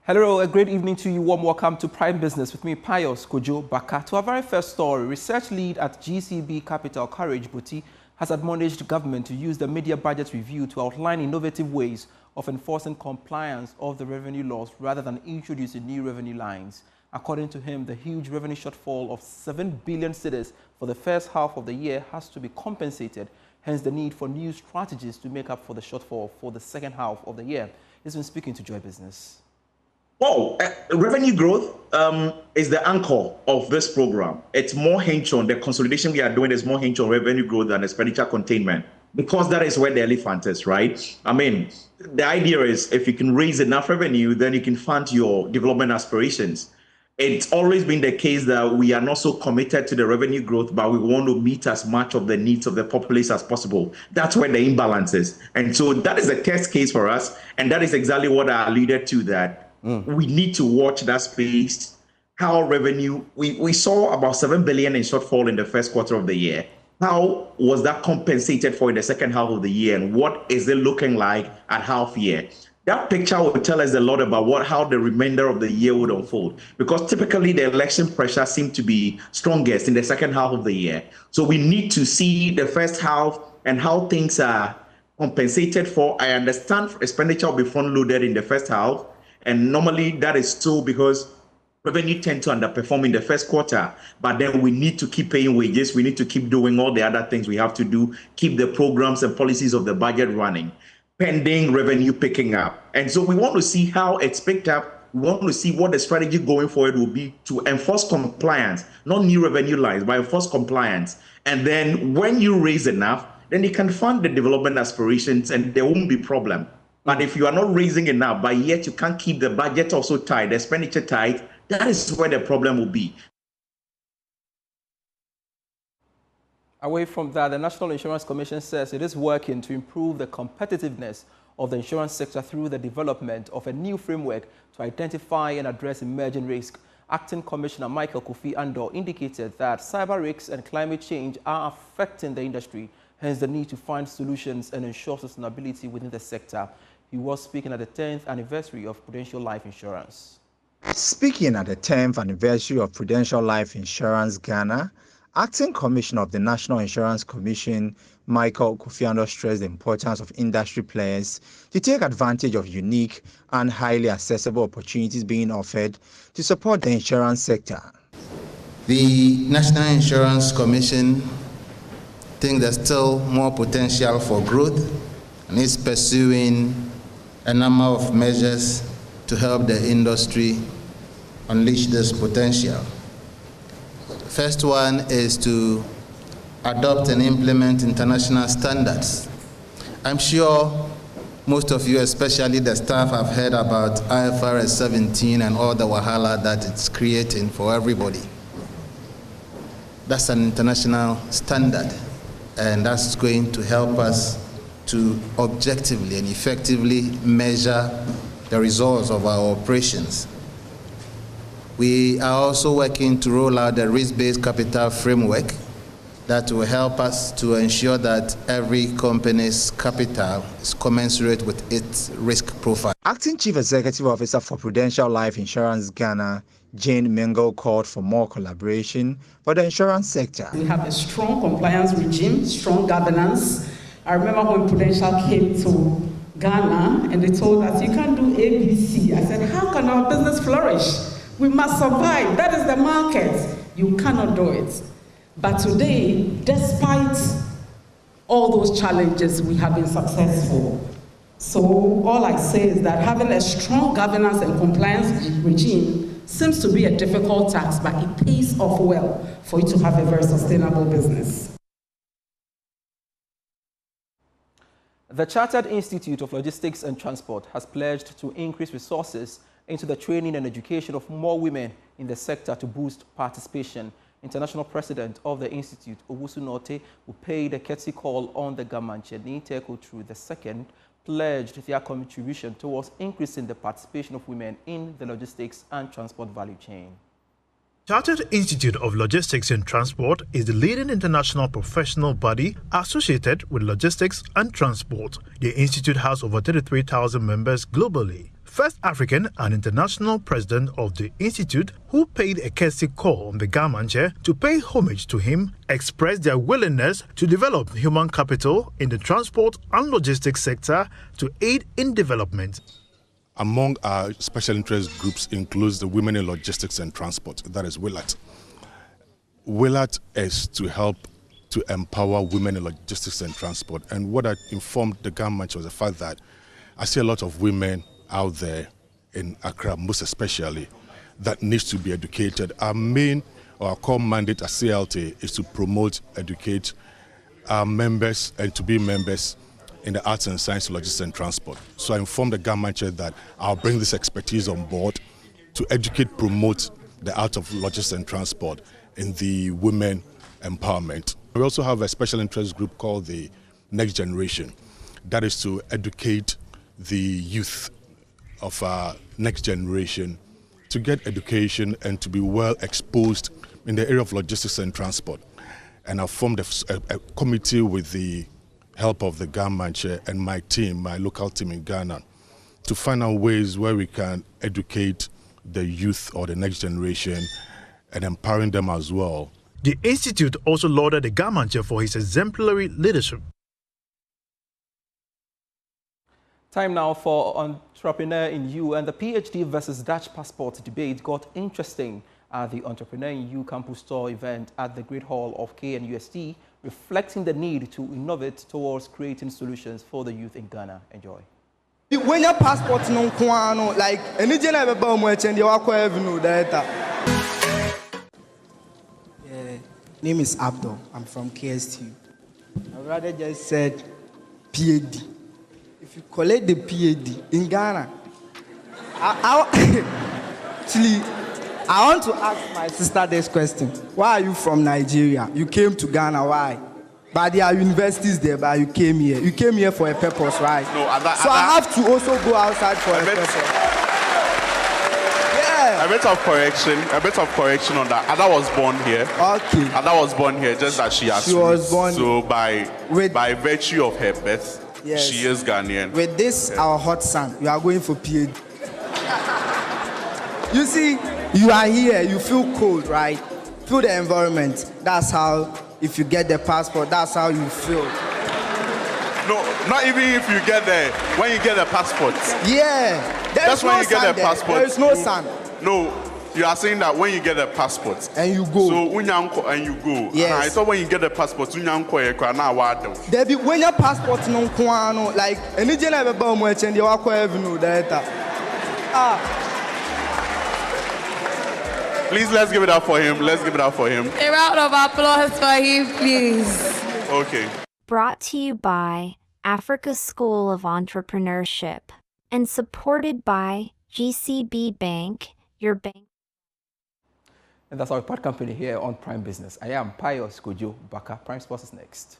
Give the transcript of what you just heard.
Hello, a great evening to you. Warm welcome to Prime Business with me, Pius Kojo Baka. To our very first story, research lead at GCB Capital, Courage Buti, has admonished government to use the media budget review to outline innovative ways of enforcing compliance of the revenue laws rather than introducing new revenue lines. According to him, the huge revenue shortfall of 7 billion cedis for the first half of the year has to be compensated, hence the need for new strategies to make up for the shortfall for the second half of the year. He's been speaking to Joy Business. Well, revenue growth is the anchor of this program. It's more hinged on the consolidation we are doing is more hinged on revenue growth than expenditure containment, because that is where the elephant is, right? I mean, the idea is if you can raise enough revenue, then you can fund your development aspirations. It's always been the case that we are not so committed to the revenue growth, but we want to meet as much of the needs of the populace as possible. That's where the imbalance is. And so that is a test case for us. And that is exactly what I alluded to, that we need to watch that space, how revenue, we saw about 7 billion in shortfall in the first quarter of the year. How was that compensated for in the second half of the year? And what is it looking like at half year? That picture will tell us a lot about how the remainder of the year would unfold, because typically the election pressure seems to be strongest in the second half of the year. So we need to see the first half and how things are compensated for. I understand expenditure will be front loaded in the first half. And normally that is still because revenue tend to underperform in the first quarter, but then we need to keep paying wages. We need to keep doing all the other things we have to do, keep the programs and policies of the budget running, pending revenue picking up. And so we want to see how it's picked up. We want to see what the strategy going forward will be to enforce compliance, not new revenue lines, but enforce compliance. And then when you raise enough, then you can fund the development aspirations and there won't be problem. But if you are not raising enough, but yet you can't keep the budget also tight, the expenditure tight, that is where the problem will be. Away from that, the National Insurance Commission says it is working to improve the competitiveness of the insurance sector through the development of a new framework to identify and address emerging risks. Acting Commissioner Michael Kofi Andor indicated that cyber risks and climate change are affecting the industry, hence the need to find solutions and ensure sustainability within the sector. He was speaking at the 10th anniversary of Prudential Life Insurance. Speaking at the 10th anniversary of Prudential Life Insurance Ghana, Acting Commissioner of the National Insurance Commission, Michael Kofi Andor, stressed the importance of industry players to take advantage of unique and highly accessible opportunities being offered to support the insurance sector. The National Insurance Commission thinks there's still more potential for growth and is pursuing a number of measures to help the industry unleash this potential. The first one is to adopt and implement international standards. I'm sure most of you, especially the staff, have heard about IFRS 17 and all the wahala that it's creating for everybody. That's an international standard, and that's going to help us to objectively and effectively measure the results of our operations. We are also working to roll out the risk-based capital framework that will help us to ensure that every company's capital is commensurate with its risk profile. Acting Chief Executive Officer for Prudential Life Insurance Ghana, Jane Mingle, called for more collaboration for the insurance sector. We have a strong compliance regime, strong governance. I remember when Prudential came to Ghana and they told us, you can't do ABC. I said, how can our business flourish? We must survive. That is the market. You cannot do it. But today, despite all those challenges, we have been successful. So all I say is that having a strong governance and compliance regime seems to be a difficult task, but it pays off well for you to have a very sustainable business. The Chartered Institute of Logistics and Transport has pledged to increase resources into the training and education of more women in the sector to boost participation. International President of the Institute, Owusu Norte, who paid a courtesy call on the Gamancheni Teko through the second, pledged their contribution towards increasing the participation of women in the logistics and transport value chain. Chartered Institute of Logistics and Transport is the leading international professional body associated with logistics and transport. The institute has over 33,000 members globally. First African and international president of the institute, who paid a courtesy call on the Gamanche to pay homage to him, expressed their willingness to develop human capital in the transport and logistics sector to aid in development. Among our special interest groups includes the Women in Logistics and Transport, that is WILLAT. WILLAT is to help to empower women in logistics and transport. And what I informed the government was the fact that I see a lot of women out there in Accra, most especially, that needs to be educated. Our main or our core mandate at CLT is to promote, educate our members and to be members in the arts and science, logistics and transport. So I informed the government that I'll bring this expertise on board to educate, promote the art of logistics and transport in the women empowerment. We also have a special interest group called the Next Generation. That is to educate the youth of our next generation to get education and to be well exposed in the area of logistics and transport. And I've formed a committee with the help of the government and my team, my local team in Ghana, to find out ways where we can educate the youth or the next generation and empowering them as well. The institute also lauded the Gamanche for his exemplary leadership. Time now for Entrepreneur in You, and the PhD versus Dutch passport debate got interesting at the Entrepreneur in You campus store event at the Great Hall of KNUST, reflecting the need to innovate towards creating solutions for the youth in Ghana. Enjoy. When your passport no like any general and you data. Name is Abdul. I'm from KST. I rather just said PhD. If you collect the PhD in Ghana, actually, I want to ask my sister this question. Why are you from Nigeria? You came to Ghana, why? But there are universities there, but you came here. You came here for a purpose, right? No, so I have to also go outside for a purpose. Yeah. A bit of correction on that. Ada was born here. Okay. Ada was born here, just that she has. She was born. So by virtue of her birth, yes, she is Ghanaian. With this, our hot sun, you are going for PhD. You see, you are here, you feel cold, right? Feel the environment. That's how, if you get the passport, that's how you feel. No, not even if you get there. When you get the passport. Yeah. That's when you get the passport. There is no sun. No, you are saying that when you get the passport. And you go. So, and you go. Yes. I thought when you get the passport, Debbie, when your passport no like any general and you are data. Please, let's give it up for him. Let's give it up for him. A round of applause for him, please. Okay. Brought to you by Africa School of Entrepreneurship and supported by GCB Bank, your bank. And that's our part company here on Prime Business. I am Pius Kojo Baka. Prime Sports is next.